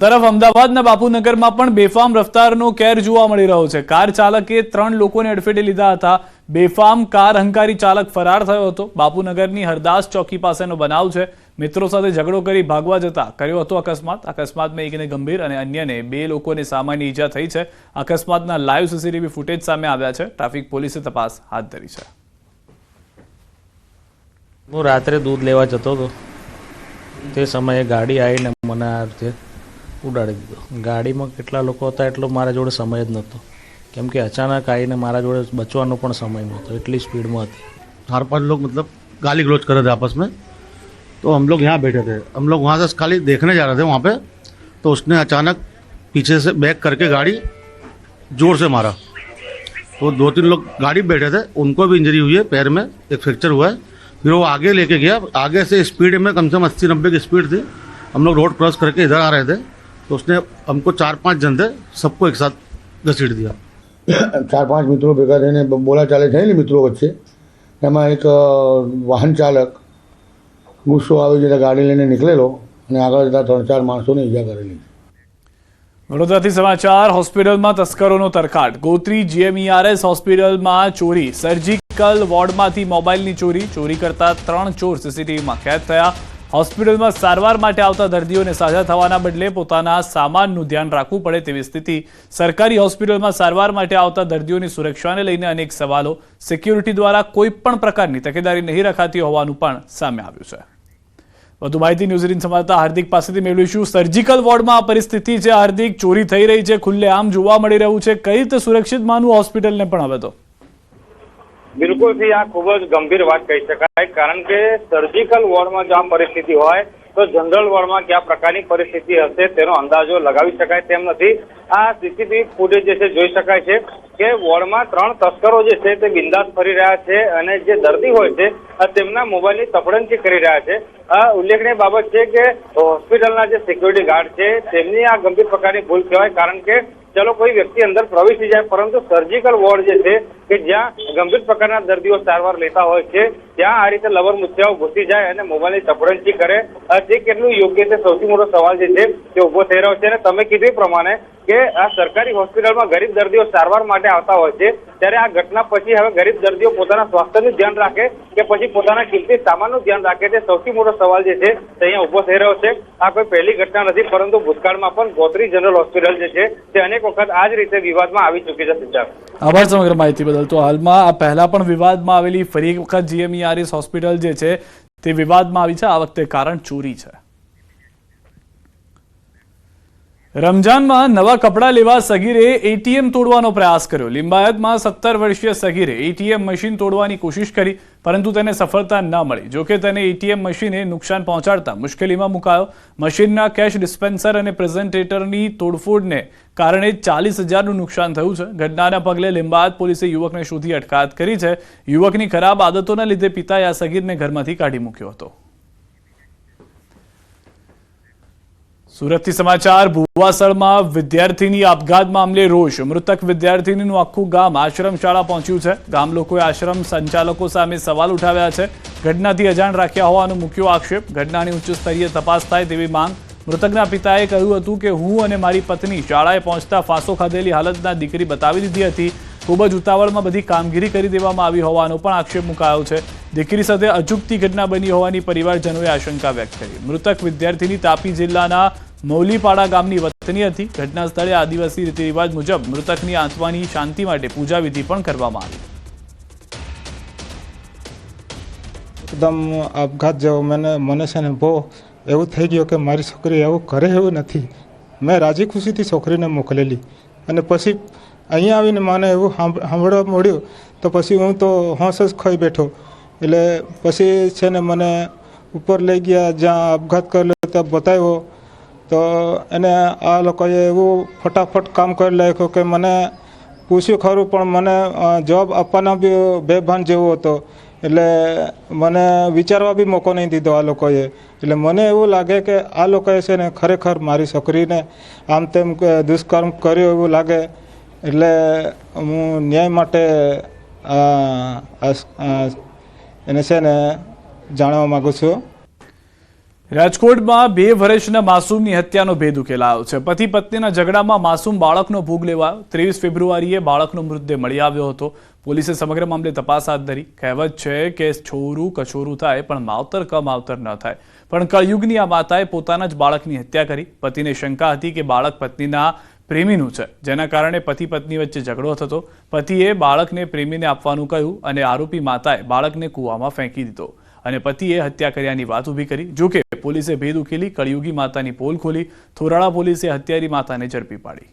તરફ અમદાવાદના બાપુનગરમાં પણ બેફામ રફતારનો કેર જોવા મળી રહ્યો છે। કાર ચાલકે 3 લોકોને અડફેટે લીધા હતા। બેફામ કાર હંકારી ચાલક ફરાર થયો હતો। બાપુનગરની હરદાસ ચોકી પાસેનો બનાવ છે। મિત્રો સાથે ઝઘડો કરી ભાગવા જતા કર્યો હતો અકસ્માતમાં એકને ગંભીર અને અન્યને 2 લોકોને સામાન્ય ઈજા થઈ છે। અકસ્માતના લાઈવ સીસીટીવી ફૂટેજ સામે આવ્યા છે। ટ્રાફિક પોલીસે તપાસ હાથ ધરી છે। હું રાત્રે दूध लेवा जतो तो તે સમયે ગાડી આવીને મને આ રીતે ઉડાડી દીધો। ગાડીમાં કેટલા લોકો હતા એટલો મારા જોડે સમય જ નહોતો, કેમ કે અચાનક આવીને મારા જોડે બચવાનો પણ સમય નહોતો, એટલી સ્પીડમાં હતી। 4-5 लोग मतलब गाली गलौज कर रहे थे आपस में, तो हम लोग यहाँ बैठे थे। हम लोग वहाँ से खाली देखने जा रहे थे वहाँ पे, तो उसने अचानक पीछे से बैक करके गाड़ी जोर से मारा। तो 2-3 लोग गाड़ी बैठे थे, उनको भी इंजरी हुई है, पैर में एक फ्रैक्चर हुआ है। फिर वो आगे लेके गया, आगे से स्पीड में कम से कम 80-90 की स्पीड थी। हम लोग रोड क्रॉस करके इधर आ रहे थे, तो उसने हमको 4-5 जन थे, सबको एक साथ घसीट दिया। 4-5 मित्रों भेगा थઈને બોલા ચાલે છે ને મિત્રો વચ્ચે, એમાં એક વાહન ચાલક ગુસ્સો આવી જતા ગાડી લઈને નીકળેલો અને આગળ જતા 3-4 માણસોને ઈજા કરેલી। વડોદરાથી સમાચાર। હોસ્પિટલમાં તસ્કરોનો તરખાટ। ગોત્રી GMERS હોસ્પિટલમાં ચોરી। સર્જિકલ વોર્ડમાંથી મોબાઈલની ચોરી કરતા 3 ચોર સીસીટીવીમાં કેદ થયા। હોસ્પિટલમાં સારવાર માટે આવતા દર્દીઓને સાજા થવાના બદલે પોતાના સામાનનું ધ્યાન રાખવું પડે તેવી સ્થિતિ। સરકારી હોસ્પિટલમાં સારવાર માટે આવતા દર્દીઓની સુરક્ષાને લઈને અનેક સવાલો। સિક્યુરિટી દ્વારા કોઈ પણ પ્રકારની તકેદારી નહીં રખાતી હોવાનું પણ સામે આવ્યું છે। વધુ માહિતી ન્યૂઝ18 સંવાદદાતા હાર્દિક પાસેથી મેળવીશું। સર્જિકલ વોર્ડમાં આ પરિસ્થિતિ છે હાર્દિક, ચોરી થઈ રહી છે, ખુલ્લેઆમ જોવા મળી રહ્યું છે, કઈ રીતે સુરક્ષિત માનવું હોસ્પિટલને પણ હવે તો? બિલકુલ થી આ ખૂબ જ ગંભીર વાત કહી શકાય, કારણ કે સર્જિકલ વોર્ડમાં જો આ પરિસ્થિતિ હોય તો જનરલ વોર્ડમાં કયા પ્રકારની પરિસ્થિતિ હશે તેનો અંદાજો લગાવી શકાય તેમ નથી। આ સીસીટીવી ફૂટેજ જે છે જોઈ શકાય છે કે વોર્ડમાં 3 તસ્કરો જે છે તે બિંદાસ ફરી રહ્યા છે અને જે દર્દી હોય છે તેમના મોબાઈલની તપડંચી કરી રહ્યા છે। આ ઉલ્લેખનીય બાબત છે કે હોસ્પિટલના જે સિક્યુરિટી ગાર્ડ છે તેમની આ ગંભીર પ્રકારની ભૂલ કહેવાય, કારણ કે ચલો કોઈ વ્યક્તિ અંદર પ્રવેશી જાય, પરંતુ સર્જિકલ વોર્ડ જે છે કે જ્યાં ગંભીર પ્રકારના દર્દીઓ સારવાર લેતા હોય છે ત્યાં આ રીતે લવર મુછિયાઓ ઘૂસી જાય અને મોબાઈલની તપડંચી કરે, તે કેટલું યોગ્ય છે સૌથી મોટો સવાલ જે છે તે ઉભો થઈ રહ્યો છે। અને તમે કીધું પ્રમાણે કે આ સરકારી હોસ્પિટલમાં ગરીબ દર્દીઓ સારવાર માટે આવતા હોય છે, ત્યારે આ ઘટના પછી હવે ગરીબ દર્દીઓ પોતાના સ્વાસ્થ્યનું ધ્યાન રાખે કે પછી પોતાના કિંમતી સામાનનું ધ્યાન રાખે, તે સૌથી મોટો સવાલ જે છે તે અહીંયા ઉભો થઈ રહ્યો છે। આ કોઈ પહેલી ઘટના નથી, પરંતુ ભૂતકાળમાં પણ ગોત્રી જનરલ હોસ્પિટલ જે છે તે અનેક વખત આ જ રીતે વિવાદમાં આવી ચૂકી છે। સિદ્ધાર્થ, આભાર સમગ્ર માહિતી બદલ। તો હાલમાં આ પહેલા પણ વિવાદમાં આવેલી ફરી એક વખત GMERS હોસ્પિટલ જે છે તે વિવાદમાં આવી છે। આ વખતે કારણ ચોરી છે। રમજાનમાં નવા કપડાં લેવા સગીરે ATM તોડવાનો પ્રયાસ કર્યો। લિંબાયતમાં 17 વર્ષીય સગીરે ATM મશીન તોડવાની કોશિશ કરી, પરંતુ તેને સફળતા ન મળી। જોકે તેને ATM મશીને નુકસાન પહોંચાડતા મુશ્કેલીમાં મુકાયો। મશીનના કેશ ડિસ્પેન્સર અને પ્રેઝન્ટેટરની તોડફોડને કારણે 40,000નું નુકસાન થયું છે। ઘટનાના પગલે લિંબાયત પોલીસે યુવકને શોધી અટકાયત કરી છે। યુવકની ખરાબ આદતોના લીધે પિતાએ આ સગીરને ઘરમાંથી કાઢી મૂક્યો હતો। સુરતથી સમાચાર। ભુવાસળમાં વિદ્યાર્થીની આપઘાત મામલે રોષ। મૃતક વિદ્યાર્થીનીનું આખું ગામ આશ્રમ શાળા પહોંચ્યું છે। ગામ લોકોએ આશ્રમ સંચાલકો સામે સવાલ ઉઠાવ્યા છે। ઘટનાથી અજાણ રાખ્યા હોવાનો મૂક્યો આક્ષેપ। ઘટનાની ઉચ્ચ સ્તરીય તપાસ થાય તેવી માંગ। મૃતકના પિતાએ કહ્યું હતું કે હું અને મારી પત્ની શાળાએ પહોંચતા ફાંસો ખાધેલી હાલતના દીકરી બતાવી દીધી હતી। ખૂબ જ ઉતાવળમાં બધી કામગીરી કરી દેવામાં આવી હોવાનો પણ આક્ષેપ મુકાયો છે। દીકરી સાથે અચૂકતી ઘટના બની હોવાની પરિવારજનોએ આશંકા વ્યક્ત કરી। મૃતક વિદ્યાર્થીની તાપી જિલ્લાના મૌલીપાડા ગામની વતની હતી। ઘટના સ્થળે આદિવાસી રીતિ રિવાજ મુજબ મૃતકની આત્માની શાંતિ માટે પૂજા વિધિ પણ કરવામાં આવી। એકદમ આપઘાત જેવો મને છે ને બહુ એવું થઈ ગયું કે મારી છોકરી એવું કરે એવું નથી। મેં રાજી ખુશીથી છોકરીને મોકલેલી અને પછી અહીંયા આવીને મને એવું સાંભળવા મળ્યું તો પછી હું તો હોંશ જ ખોઈ બેઠો। એટલે પછી છે ને મને ઉપર લઈ ગયા, જ્યાં આપઘાત કરેલો ત્યાં બતાવ્યો તો એને આ લોકોએ એવું ફટાફટ કામ કરી નાખ્યું કે મને પૂછ્યું ખરું પણ મને જવાબ આપવાના બી બેભાન જેવો હતો। એટલે મને વિચારવા બી મોકો નહીં દીધો આ લોકોએ। એટલે મને એવું લાગે કે આ લોકોએ છે ને ખરેખર મારી છોકરીને આમ તેમ દુષ્કર્મ કર્યો એવું લાગે। એટલે હું ન્યાય માટે એને છે ને જાણવા માગું છું। રાજકોટમાં 2 વર્ષના માસૂમની હત્યાનો ભેદ ઉકેલાયો છે. પતિ પત્નીના ઝઘડામાં માસૂમ બાળકનો ભોગ લેવાયો. 23 ફેબ્રુઆરીએ બાળકનો મૃતદેહ મળી આવ્યો હતો. પોલીસે સમગ્ર મામલે તપાસ હાથ ધરી. કહેવત છે કે છોરું કછોરું થાય પણ માવતર કમાવતર ન થાય. પણ કળયુગની આ માતાએ પોતાના જ બાળકની હત્યા કરી. પતિને શંકા હતી કે બાળક પત્નીના પ્રેમીનું છે, જેના કારણે પતિ પત્ની વચ્ચે ઝઘડો થતો. પતિએ બાળકને પ્રેમીને આપવાનું કહ્યું અને આરોપી માતાએ બાળકને કૂવામાં ફેંકી દીધો અને પતિએ હત્યા કર્યાની વાત ઊભી કરી. જોકે પોલીસે ભેદ ઉકેલી કળયુગી માતાની પોલ ખોલી. થોરાળા પોલીસે હત્યારી માતાને ઝડપી પાડી.